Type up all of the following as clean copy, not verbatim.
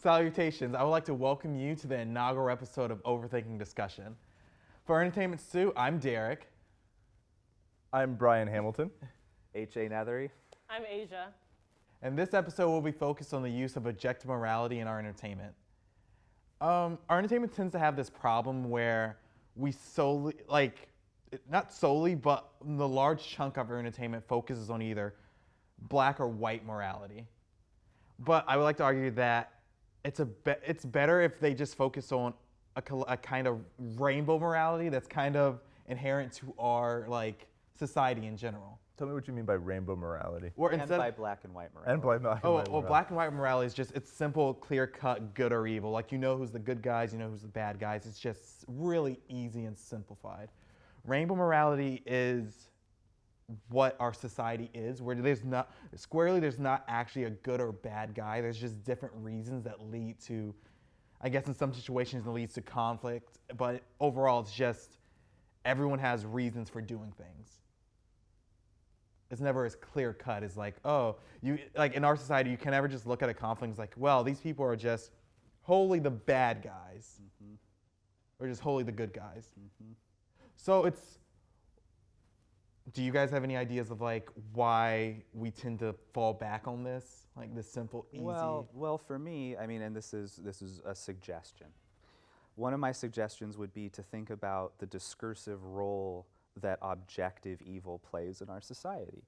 Salutations. I would like to welcome you to the inaugural episode of Overthinking Discussion. For Entertainment Stew, I'm Derek. I'm Brian Hamilton. H.A. Nethery. I'm Asia. And this episode will be focused on the use of objective morality in our entertainment. Our entertainment tends to have this problem where we solely, not solely, but the large chunk of our entertainment focuses on either black or white morality. But I would like to argue that it's better if they just focus on a kind of rainbow morality that's kind of inherent to our society in general. Tell me what you mean by rainbow morality. Or And by black and white morality. And black and white morality. Black and white morality is just, it's simple, clear-cut, good or evil. Like, you know who's the good guys, you know who's the bad guys. It's just really easy and simplified. Rainbow morality is what our society is, where there's not actually a good or bad guy. There's just different reasons that lead to, I guess in some situations it leads to conflict, but overall it's just everyone has reasons for doing things. It's never as clear cut as in our society you can never just look at a conflict and it's like, well, these people are just wholly the bad guys, or just wholly the good guys. So do you guys have any ideas of why we tend to fall back on this, this simple, easy? Well, for me, I mean, and this is a suggestion. One of my suggestions would be to think about the discursive role that objective evil plays in our society.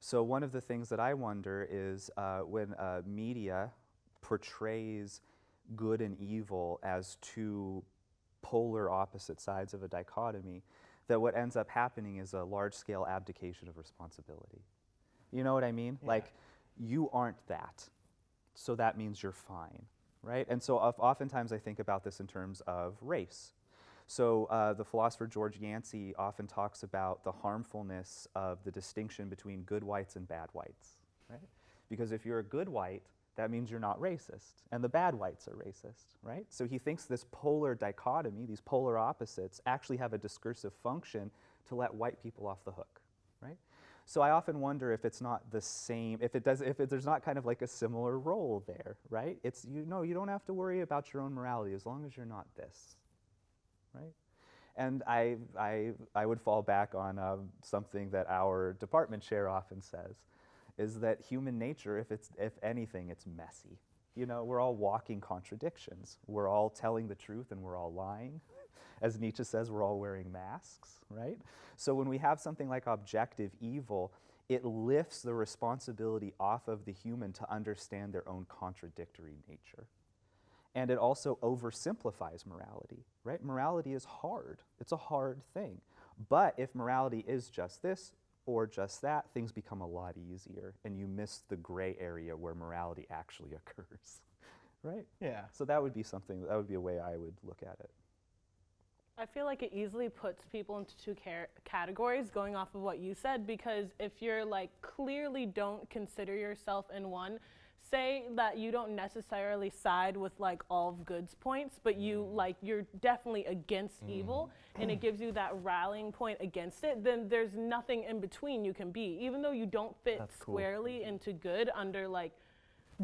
So one of the things that I wonder is when media portrays good and evil as two polar opposite sides of a dichotomy, that what ends up happening is a large-scale abdication of responsibility. You know what I mean? Yeah. You aren't that, so that means you're fine, right? And so oftentimes I think about this in terms of race. So the philosopher George Yancey often talks about the harmfulness of the distinction between good whites and bad whites, right? Because if you're a good white, that means you're not racist, and the bad whites are racist, right? So he thinks this polar dichotomy, these polar opposites, actually have a discursive function to let white people off the hook, right? So I often wonder if it's not the same, if there's not kind of like a similar role there, right? It's, you don't have to worry about your own morality as long as you're not this, right? And I would fall back on something that our department chair often says, is that human nature, if anything, it's messy. We're all walking contradictions. We're all telling the truth and we're all lying. As Nietzsche says, we're all wearing masks, right? So when we have something like objective evil, it lifts the responsibility off of the human to understand their own contradictory nature. And it also oversimplifies morality, right? Morality is hard. It's a hard thing. But if morality is just this, or just that, things become a lot easier, and you miss the gray area where morality actually occurs, right? Yeah. So that would be a way I would look at it. I feel like it easily puts people into two categories going off of what you said, because if you're clearly don't consider yourself in one, say that you don't necessarily side with all of Good's points, but you're definitely against evil, and it gives you that rallying point against it, then there's nothing in between you can be. Even though you don't fit squarely into good under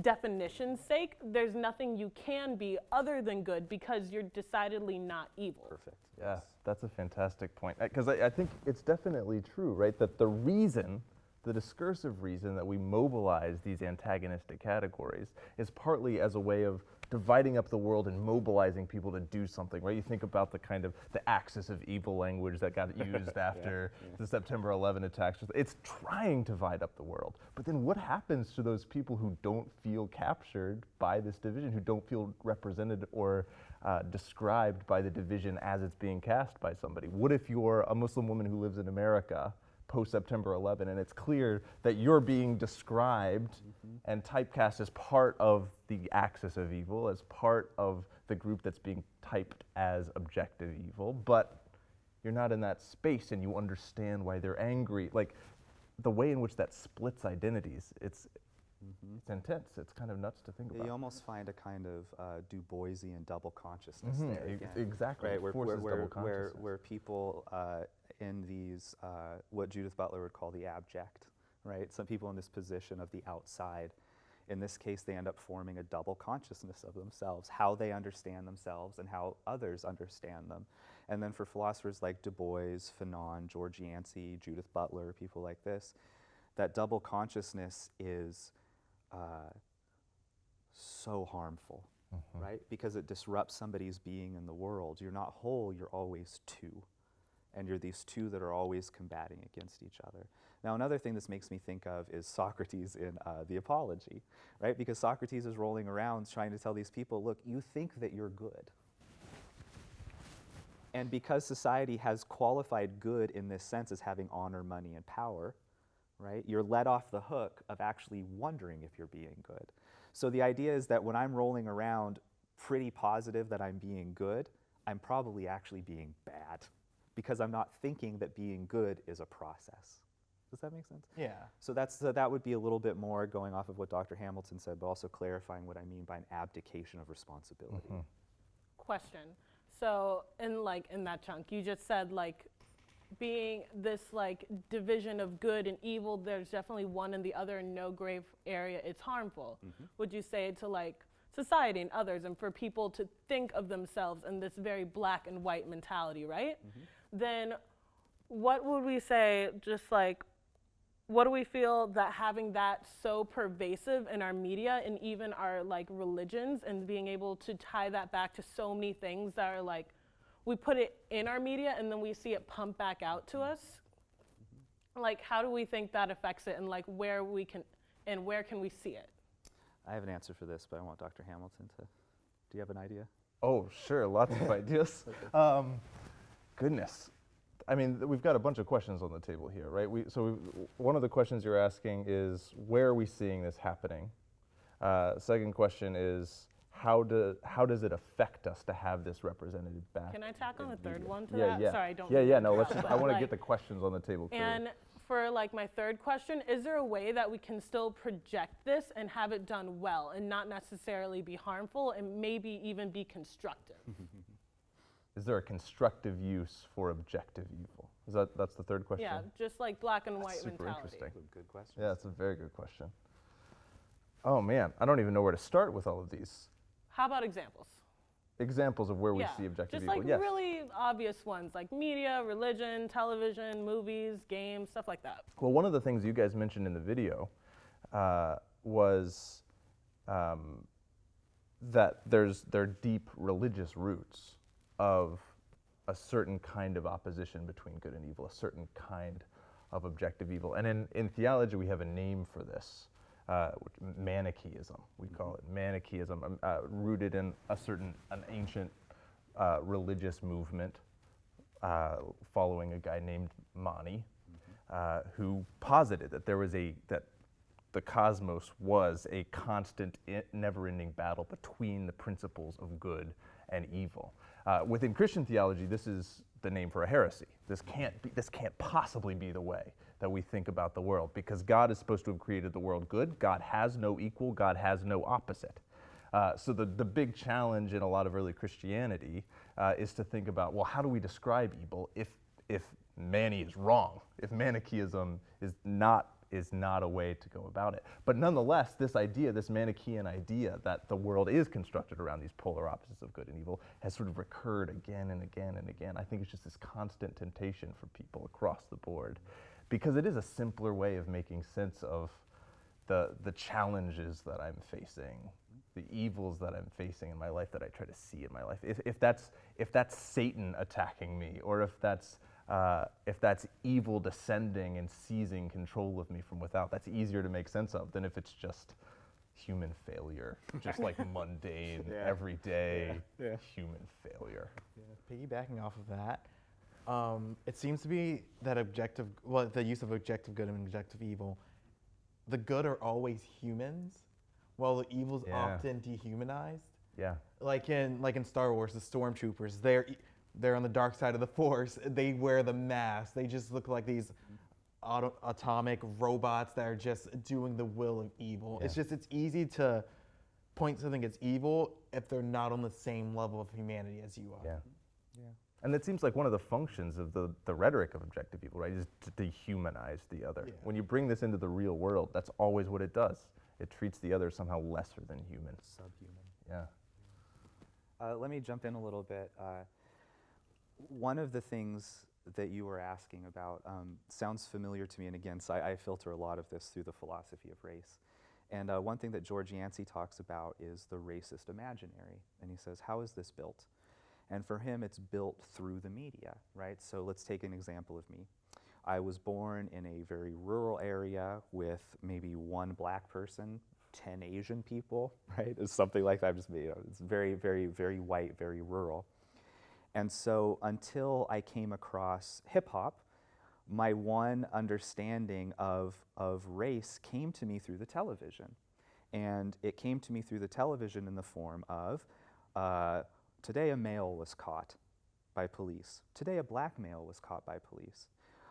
definition's sake, there's nothing you can be other than good because you're decidedly not evil. Perfect. Yeah, that's a fantastic point. Because I think it's definitely true, right? That the discursive reason that we mobilize these antagonistic categories is partly as a way of dividing up the world and mobilizing people to do something, right? You think about the axis of evil language that got used after the September 11 attacks. It's trying to divide up the world. But then what happens to those people who don't feel captured by this division, who don't feel represented or described by the division as it's being cast by somebody? What if you're a Muslim woman who lives in America post-September 11, and it's clear that you're being described and typecast as part of the axis of evil, as part of the group that's being typed as objective evil, but you're not in that space and you understand why they're angry. The way in which that splits identities, it's intense. It's kind of nuts to think about. You almost find a kind of Du Boisian double consciousness there again. Exactly. Right, where people in these, what Judith Butler would call the abject, right? Some people in this position of the outside In this case, they end up forming a double consciousness of themselves, how they understand themselves and how others understand them. And then for philosophers like Du Bois, Fanon, George Yancey, Judith Butler, people like this, that double consciousness is so harmful, right? Because it disrupts somebody's being in the world. You're not whole, you're always two. And you're these two that are always combating against each other. Now, another thing this makes me think of is Socrates in The Apology, right? Because Socrates is rolling around trying to tell these people, look, you think that you're good. And because society has qualified good in this sense as having honor, money, and power, right? You're let off the hook of actually wondering if you're being good. So the idea is that when I'm rolling around pretty positive that I'm being good, I'm probably actually being bad because I'm not thinking that being good is a process. Does that make sense? Yeah. So that would be a little bit more going off of what Dr. Hamilton said, but also clarifying what I mean by an abdication of responsibility. Question. So in that chunk, you just said like being this like division of good and evil, there's definitely one and the other, in no gray area, it's harmful. Would you say to like society and others and for people to think of themselves in this very black and white mentality, right? Then what would we say, just like, what do we feel that having that so pervasive in our media and even our like religions and being able to tie that back to so many things that are like, we put it in our media and then we see it pump back out to us? Like, how do we think that affects it and like where can we see it? I have an answer for this, but I want Dr. Hamilton to. Do you have an idea? Oh, sure, lots of ideas. Goodness. I mean, we've got a bunch of questions on the table here, right? One of the questions you're asking is, where are we seeing this happening? Second question is, how does it affect us to have this represented back? Can I tack on a third one to Yeah, that? yeah. Sorry, I don't. Yeah, no, let's interrupt, just, I but, want to like, get the questions on the table clear. And for like my third question, is there a way that we can still project this and have it done well and not necessarily be harmful and maybe even be constructive? Is there a constructive use for objective evil? That's the third question? Yeah, just like black and white Super mentality. interesting. Good question. Yeah, that's a very good question. Oh man, I don't even know where to start with all of these. How about examples? Examples of where we Yeah, see objective just evil. like Yes. really obvious ones like media, religion, television, movies, games, stuff like that. Well, one of the things you guys mentioned in the video was that there are deep religious roots of a certain kind of opposition between good and evil, a certain kind of objective evil. And in theology, we have a name for this, Manichaeism. We call it Manichaeism, rooted in an ancient religious movement following a guy named Mani, who posited that that the cosmos was a constant, never-ending battle between the principles of good and evil. Within Christian theology, this is the name for a heresy. This can't possibly be the way that we think about the world, because God is supposed to have created the world good. God has no equal. God has no opposite. So the big challenge in a lot of early Christianity is to think about, well, how do we describe evil if Mani is wrong, if Manichaeism is not a way to go about it. But nonetheless, this Manichaean idea that the world is constructed around these polar opposites of good and evil has sort of recurred again and again and again. I think it's just this constant temptation for people across the board, because it is a simpler way of making sense of the challenges that I'm facing, the evils that I'm facing in my life that I try to see in my life. If that's Satan attacking me, or if that's evil descending and seizing control of me from without, that's easier to make sense of than if it's just human failure, just like mundane, everyday human failure. Piggybacking off of that, it seems to be that the use of objective good and objective evil, the good are always humans, while the evil's often dehumanized. Yeah. Like in Star Wars, the stormtroopers, they're on the dark side of the Force. They wear the mask. They just look like these atomic robots that are just doing the will of evil. Yeah. It's easy to point something as evil if they're not on the same level of humanity as you are. Yeah. And it seems like one of the functions of the rhetoric of objective evil, right, is to dehumanize the other. Yeah. When you bring this into the real world, that's always what it does. it treats the other somehow lesser than human. Subhuman. Yeah. Let me jump in a little bit. One of the things that you were asking about sounds familiar to me, and again, so I filter a lot of this through the philosophy of race. And one thing that George Yancey talks about is the racist imaginary. And he says, how is this built? And for him, it's built through the media, right? So let's take an example of me. I was born in a very rural area with maybe one black person, 10 Asian people, right? It's something like that. It's very, very, very white, very rural. And so until I came across hip hop, my one understanding of race came to me through the television. And it came to me through the television in the form of, today a male was caught by police. Today a black male was caught by police.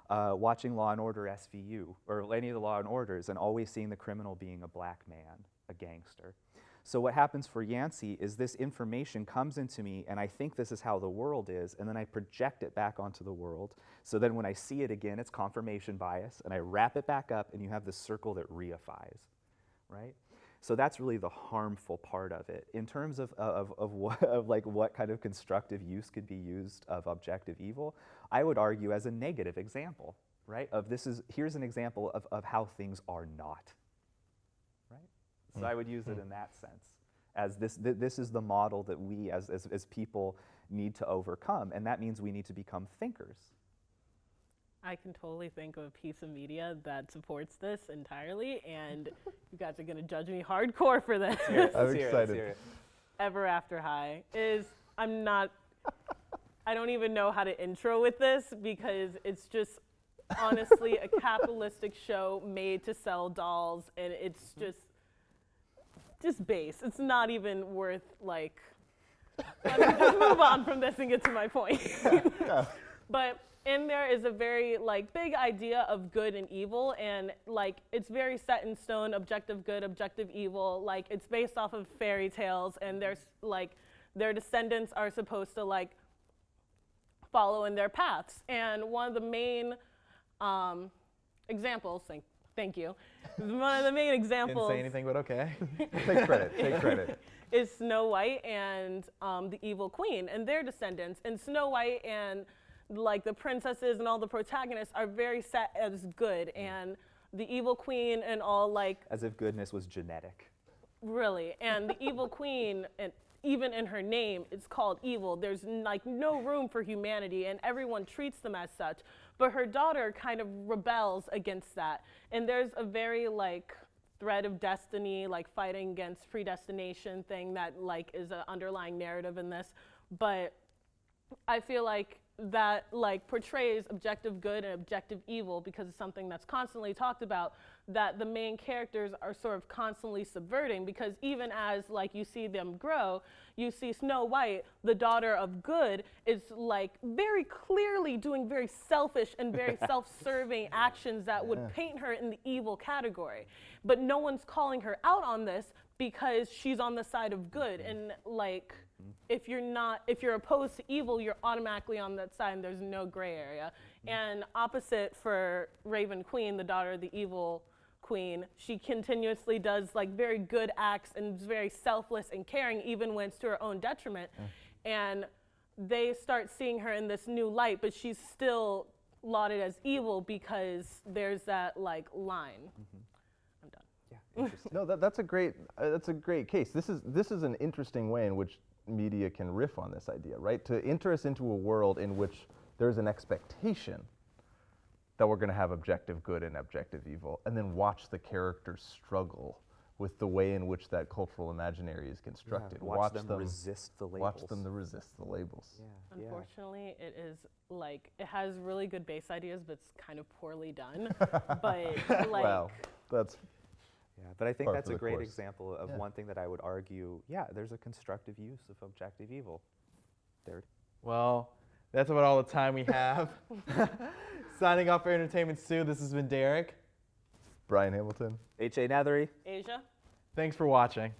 Watching Law & Order SVU, or any of the Law & Orders, and always seeing the criminal being a black man, a gangster. So what happens for Yancey is this information comes into me, and I think this is how the world is, and then I project it back onto the world. So then when I see it again, it's confirmation bias, and I wrap it back up, and you have this circle that reifies, right? So that's really the harmful part of it. In terms of what kind of constructive use could be used of objective evil, I would argue as a negative example, right? Here's an example of how things are not, right? So I would use it in that sense, as this is the model that we as people need to overcome, and that means we need to become thinkers. I can totally think of a piece of media that supports this entirely, and you guys are gonna judge me hardcore for this. I'm excited. Ever After High I don't even know how to intro with this because it's just honestly a capitalistic show made to sell dolls, and it's just base. It's not even worth like. Let me just move on from this and get to my point. Yeah. But in there is a very like big idea of good and evil, and like it's very set in stone, objective good, objective evil. Like it's based off of fairy tales, and there's like their descendants are supposed to like follow in their paths. And one of the main examples, thank you. One of the main examples. Didn't say anything, but okay. Take credit, take credit. Is Snow White and the evil queen and their descendants. And Snow White and like the princesses and all the protagonists are very set as good, and the evil queen and all like. As if goodness was genetic. Really, and the evil queen, and even in her name, it's called evil. There's like no room for humanity, and everyone treats them as such. But her daughter kind of rebels against that, and there's a very like thread of destiny, like fighting against predestination thing that like is an underlying narrative in this. But I feel like that like portrays objective good and objective evil because it's something that's constantly talked about, that the main characters are sort of constantly subverting, because even as like you see them grow, you see Snow White, the daughter of good, is like very clearly doing very selfish and very self-serving actions that would paint her in the evil category. But no one's calling her out on this because she's on the side of good. And like if you're opposed to evil, you're automatically on that side, and there's no gray area. And opposite for Raven Queen, the daughter of the evil queen, she continuously does like very good acts and is very selfless and caring, even when it's to her own detriment. And they start seeing her in this new light, but she's still lauded as evil because there's that like line. I'm done. Yeah, interesting. No, that's a great case. This is an interesting way in which media can riff on this idea, right? To enter us into a world in which there's an expectation that we're going to have objective good and objective evil, and then watch the characters struggle with the way in which that cultural imaginary is constructed. Yeah, watch them resist the labels. Watch them to resist the labels. Yeah, Unfortunately, it is like, it has really good base ideas, but it's kind of poorly done. But like, Well, that's yeah, but I think par that's for a the great course. example of Yeah. one thing that I would argue, yeah, there's a constructive use of objective evil. There. Well, that's about all the time we have. Signing off for Entertainment Stew, this has been Derek. Brian Hamilton. H.A. Nethery. Asia. Thanks for watching.